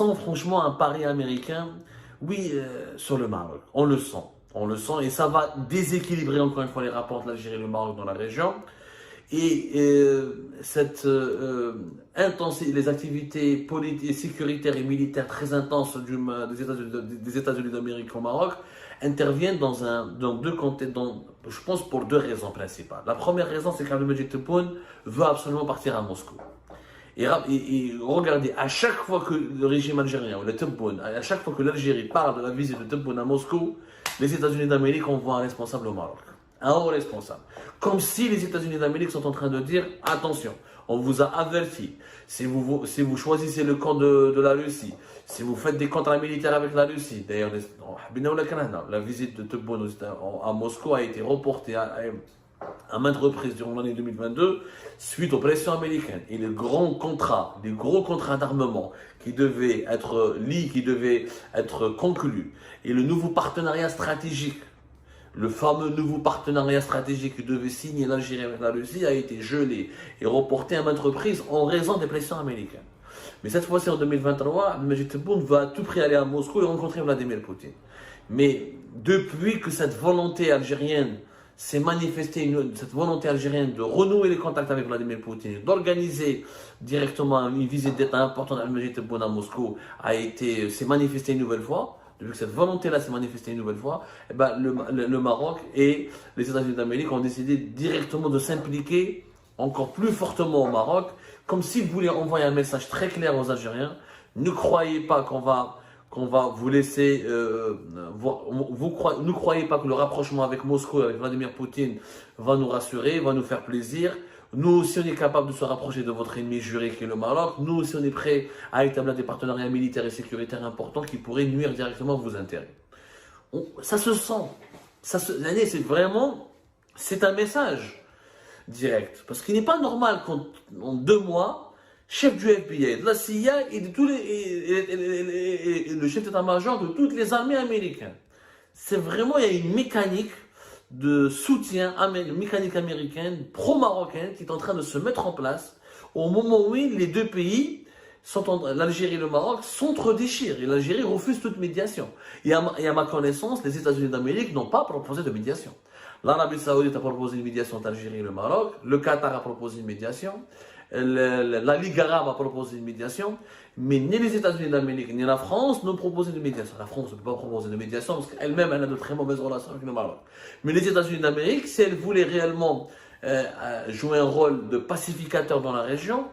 sent franchement un pari américain, oui, sur le Maroc. On le sent, et ça va déséquilibrer encore une fois les rapports de l'Algérie et le Maroc dans la région. Et cette intensité, les activités politiques, sécuritaires et militaires très intenses des États-Unis d'Amérique au Maroc interviennent dans deux contextes, je pense pour deux raisons principales. La première raison, c'est qu'Abdelmajid Tebboune veut absolument partir à Moscou. Et regardez, à chaque fois que le régime algérien, ou le Tebboune, à chaque fois que l'Algérie parle de la visite de Tebboune à Moscou, les États-Unis d'Amérique envoient un responsable au Maroc. Un haut responsable. Comme si les États-Unis d'Amérique sont en train de dire, attention, on vous a averti, si vous choisissez le camp de la Russie, si vous faites des contrats militaires avec la Russie, d'ailleurs, la visite de Tebboune à Moscou a été reportée à maintes reprises durant l'année 2022 suite aux pressions américaines. Et les gros contrats d'armement qui devaient être conclus, et le nouveau partenariat stratégique, le fameux nouveau partenariat stratégique que devait signer l'Algérie avec la Russie a été gelé et reporté à maintes reprises en raison des pressions américaines. Mais cette fois-ci, en 2023, Abdelmajid Tebboune va à tout prix aller à Moscou et rencontrer Vladimir Poutine. Mais depuis que cette volonté algérienne s'est manifestée, cette volonté algérienne de renouer les contacts avec Vladimir Poutine, d'organiser directement une visite d'État importante d'Abdelmajid Tebboune à Moscou, s'est manifestée une nouvelle fois. Depuis que cette volonté-là s'est manifestée une nouvelle fois, eh ben, le Maroc et les États-Unis d'Amérique ont décidé directement de s'impliquer encore plus fortement au Maroc, comme s'ils voulaient envoyer un message très clair aux Algériens. Ne croyez pas qu'on va vous laisser, ne croyez pas que le rapprochement avec Moscou, avec Vladimir Poutine, va nous rassurer, va nous faire plaisir. Nous aussi, on est capable de se rapprocher de votre ennemi juré qui est le Maroc. Nous aussi, on est prêt à établir des partenariats militaires et sécuritaires importants qui pourraient nuire directement à vos intérêts. Ça se sent. C'est un message direct. Parce qu'il n'est pas normal qu'en 2 mois, chef du FBI, de la CIA et le chef d'état-major de toutes les armées américaines. C'est vraiment, il y a une mécanique de soutien mécanique américaine, pro-marocaine, qui est en train de se mettre en place au moment où les deux pays, l'Algérie et le Maroc, s'entre-déchirent et l'Algérie refuse toute médiation. Et à ma connaissance, les États-Unis d'Amérique n'ont pas proposé de médiation. L'Arabie Saoudite a proposé une médiation entre l'Algérie et le Maroc, le Qatar a proposé une médiation, la Ligue arabe a proposé une médiation, mais ni les États-Unis d'Amérique ni la France n'ont proposé de médiation. La France ne peut pas proposer de médiation parce qu'elle-même elle a de très mauvaises relations avec le Maroc. Mais les États-Unis d'Amérique, si elles voulaient réellement jouer un rôle de pacificateur dans la région,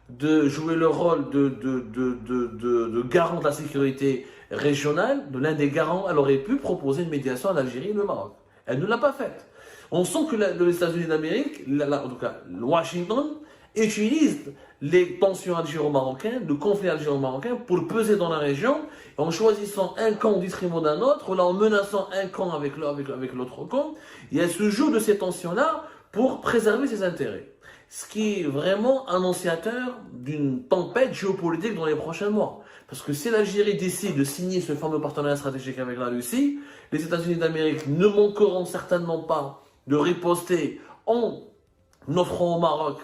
de jouer le rôle de garant de la sécurité régionale, de l'un des garants, elle aurait pu proposer une médiation à l'Algérie et le Maroc. Elle ne l'a pas faite. On sent que les États-Unis d'Amérique, en tout cas Washington, utilise les tensions algéro-marocaines, le conflit algéro-marocain pour peser dans la région, en choisissant un camp au détriment d'un autre, ou là en menaçant un camp avec l'autre camp. Il y a ce jeu de ces tensions-là pour préserver ses intérêts. Ce qui est vraiment annonciateur d'une tempête géopolitique dans les prochains mois. Parce que si l'Algérie décide de signer ce fameux partenariat stratégique avec la Russie, les États-Unis d'Amérique ne manqueront certainement pas de riposter en offrant au Maroc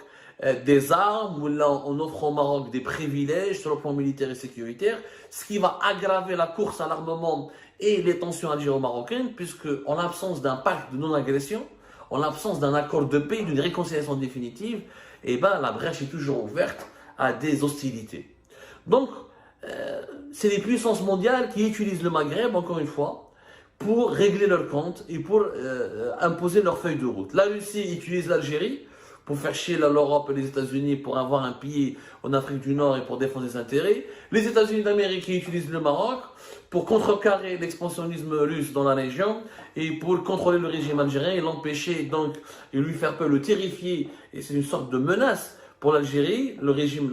des armes ou là, en offrant au Maroc des privilèges sur le plan militaire et sécuritaire, ce qui va aggraver la course à l'armement et les tensions algéro-marocaines, puisque en l'absence d'un pacte de non-agression, en l'absence d'un accord de paix, d'une réconciliation définitive, la brèche est toujours ouverte à des hostilités. Donc, c'est les puissances mondiales qui utilisent le Maghreb, encore une fois, pour régler leurs comptes et pour imposer leur feuille de route. La Russie utilise l'Algérie pour faire chier l'Europe et les États-Unis pour avoir un pied en Afrique du Nord et pour défendre ses intérêts. Les États-Unis d'Amérique utilisent le Maroc pour contrecarrer l'expansionnisme russe dans la région et pour contrôler le régime algérien et l'empêcher donc et lui faire peur, le terrifier. Et c'est une sorte de menace pour l'Algérie. Le régime,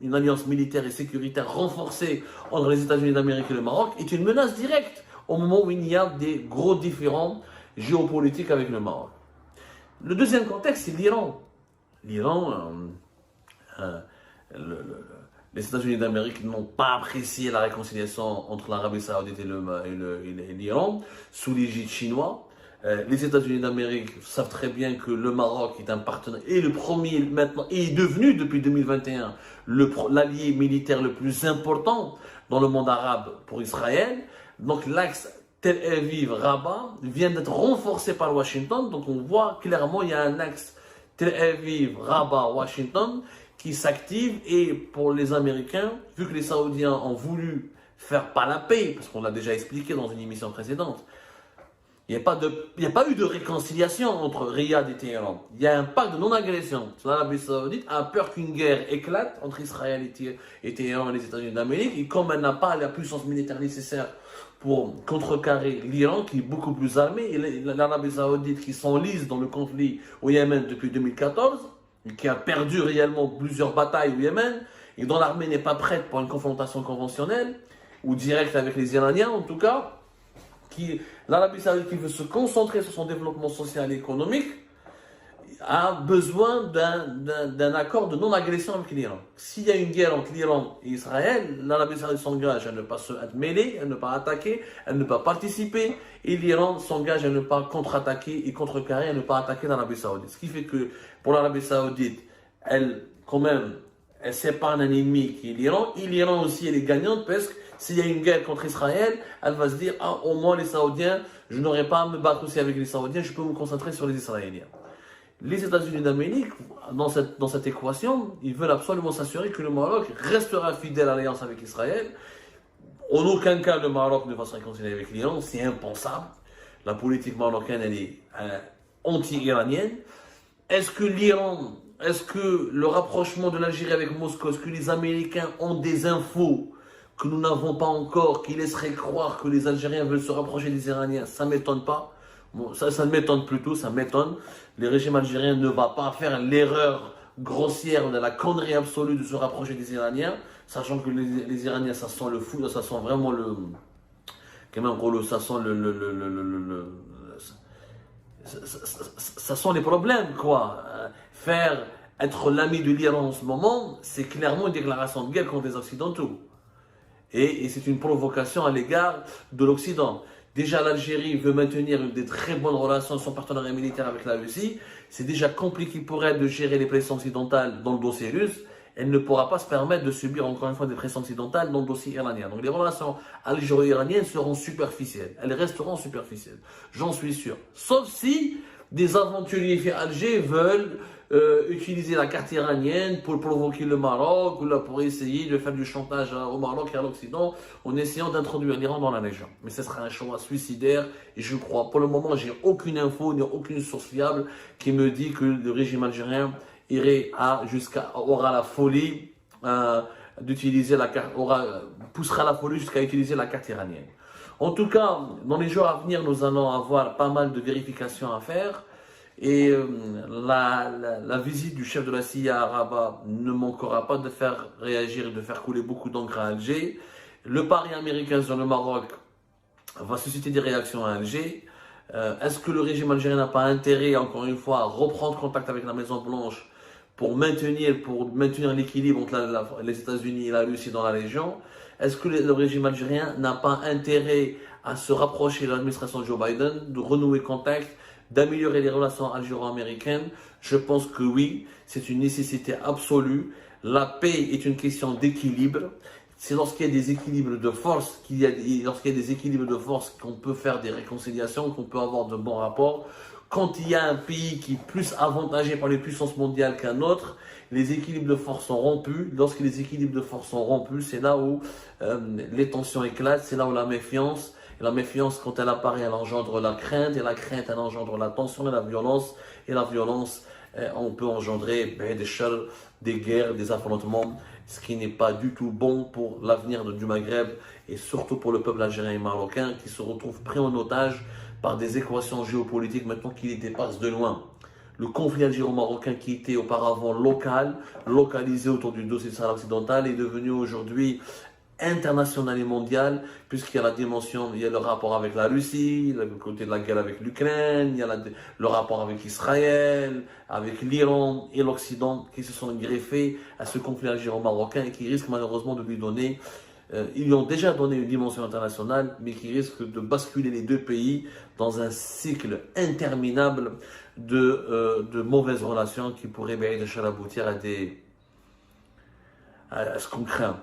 une alliance militaire et sécuritaire renforcée entre les États-Unis d'Amérique et le Maroc est une menace directe au moment où il y a des gros différends géopolitiques avec le Maroc. Le deuxième contexte, c'est l'Iran. L'Iran, les États-Unis d'Amérique n'ont pas apprécié la réconciliation entre l'Arabie Saoudite et l'Iran sous l'égide chinois. Les États-Unis d'Amérique savent très bien que le Maroc est un partenaire, et le premier maintenant, et est devenu depuis 2021 l'allié militaire le plus important dans le monde arabe pour Israël. Donc l'axe Tel Aviv-Rabat vient d'être renforcé par Washington. Donc on voit clairement il y a un axe Tel Aviv-Rabat-Washington qui s'active. Et pour les Américains, vu que les Saoudiens ont voulu faire pas la paix, parce qu'on l'a déjà expliqué dans une émission précédente, il n'y a pas eu de réconciliation entre Riyad et Téhéran. Il y a un pacte de non-agression. L'Arabie Saoudite a peur qu'une guerre éclate entre Israël et Téhéran et les États-Unis d'Amérique. Et comme elle n'a pas la puissance militaire nécessaire pour contrecarrer l'Iran, qui est beaucoup plus armé, et l'Arabie Saoudite qui s'enlise dans le conflit au Yémen depuis 2014, qui a perdu réellement plusieurs batailles au Yémen, et dont l'armée n'est pas prête pour une confrontation conventionnelle, ou directe avec les Iraniens en tout cas, l'Arabie Saoudite qui veut se concentrer sur son développement social et économique, a besoin d'un accord de non-agression avec l'Iran. S'il y a une guerre entre l'Iran et Israël, l'Arabie Saoudite s'engage à ne pas se mêler, à ne pas attaquer, à ne pas participer, et l'Iran s'engage à ne pas contre-attaquer et contrecarrer, à ne pas attaquer l'Arabie Saoudite. Ce qui fait que pour l'Arabie Saoudite, elle sépare un ennemi qui est l'Iran, et l'Iran aussi elle est gagnante parce que s'il y a une guerre contre Israël, elle va se dire ah, au moins les Saoudiens, je n'aurai pas à me battre aussi avec les Saoudiens, je peux me concentrer sur les Israéliens. Les États-Unis d'Amérique, dans cette équation, ils veulent absolument s'assurer que le Maroc restera fidèle à l'alliance avec Israël. En aucun cas, le Maroc ne va se réconcilier avec l'Iran, c'est impensable. La politique marocaine, elle est anti-iranienne. Est-ce que le rapprochement de l'Algérie avec Moscou, est-ce que les Américains ont des infos que nous n'avons pas encore, qui laisseraient croire que les Algériens veulent se rapprocher des Iraniens? Ça ne m'étonne pas. Bon, ça m'étonne plutôt, ça m'étonne. Le régime algérien ne va pas faire l'erreur grossière de la connerie absolue de se rapprocher des Iraniens, sachant que les Iraniens, ça sent le fou, ça sent vraiment ça sent les problèmes, quoi. Faire être l'ami de l'Iran en ce moment, c'est clairement une déclaration de guerre contre les Occidentaux. Et c'est une provocation à l'égard de l'Occident. Déjà, l'Algérie veut maintenir des très bonnes relations, son partenariat militaire avec la Russie. C'est déjà compliqué pour elle de gérer les pressions occidentales dans le dossier russe. Elle ne pourra pas se permettre de subir encore une fois des pressions occidentales dans le dossier iranien. Donc les relations algéro-iraniennes seront superficielles. Elles resteront superficielles. J'en suis sûr. Sauf si des aventuriers chez Alger veulent utiliser la carte iranienne pour provoquer le Maroc ou là pour essayer de faire du chantage au Maroc et à l'Occident en essayant d'introduire l'Iran dans la région. Mais ce sera un choix suicidaire et je crois, pour le moment, j'ai aucune info, ni aucune source fiable qui me dit que le régime algérien aura la folie d'utiliser la carte, poussera la folie jusqu'à utiliser la carte iranienne. En tout cas, dans les jours à venir, nous allons avoir pas mal de vérifications à faire. Et la visite du chef de la CIA à Rabat ne manquera pas de faire réagir et de faire couler beaucoup d'encre à Alger. Le pari américain sur le Maroc va susciter des réactions à Alger. Est-ce que le régime algérien n'a pas intérêt, encore une fois, à reprendre contact avec la Maison-Blanche pour maintenir l'équilibre entre les États-Unis et la Russie dans la région? Est-ce que le régime algérien n'a pas intérêt à se rapprocher de l'administration de Joe Biden, de renouer contact, d'améliorer les relations algéro-américaines? Je pense que oui, c'est une nécessité absolue. La paix est une question d'équilibre. C'est lorsqu'il y a des équilibres de force qu'on peut faire des réconciliations, qu'on peut avoir de bons rapports. Quand il y a un pays qui est plus avantagé par les puissances mondiales qu'un autre, les équilibres de force sont rompus. Lorsque les équilibres de force sont rompus, c'est là où les tensions éclatent, c'est là où la méfiance, quand elle apparaît, elle engendre la crainte, et la crainte, elle engendre la tension et la violence, on peut engendrer des guerres, des affrontements, ce qui n'est pas du tout bon pour l'avenir du Maghreb, et surtout pour le peuple algérien et marocain, qui se retrouve pris en otage par des équations géopolitiques maintenant qui les dépassent de loin. Le conflit algéro-marocain qui était auparavant localisé autour du dossier Sahara occidental, est devenu aujourd'hui international et mondial, puisqu'il y a la dimension, il y a le rapport avec la Russie, le côté de la guerre avec l'Ukraine, il y a le rapport avec Israël, avec l'Iran et l'Occident qui se sont greffés à ce conflit algéro-marocain et qui risquent malheureusement de lui donner, ils lui ont déjà donné une dimension internationale, mais qui risque de basculer les deux pays dans un cycle interminable de mauvaises relations qui pourraient aboutir à ce qu'on craint,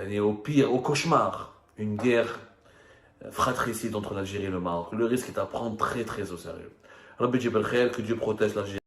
et au pire, au cauchemar, une guerre fratricide entre l'Algérie et le Maroc. Le risque est à prendre très très au sérieux. Rabbi Djibel Khair, que Dieu protège l'Algérie.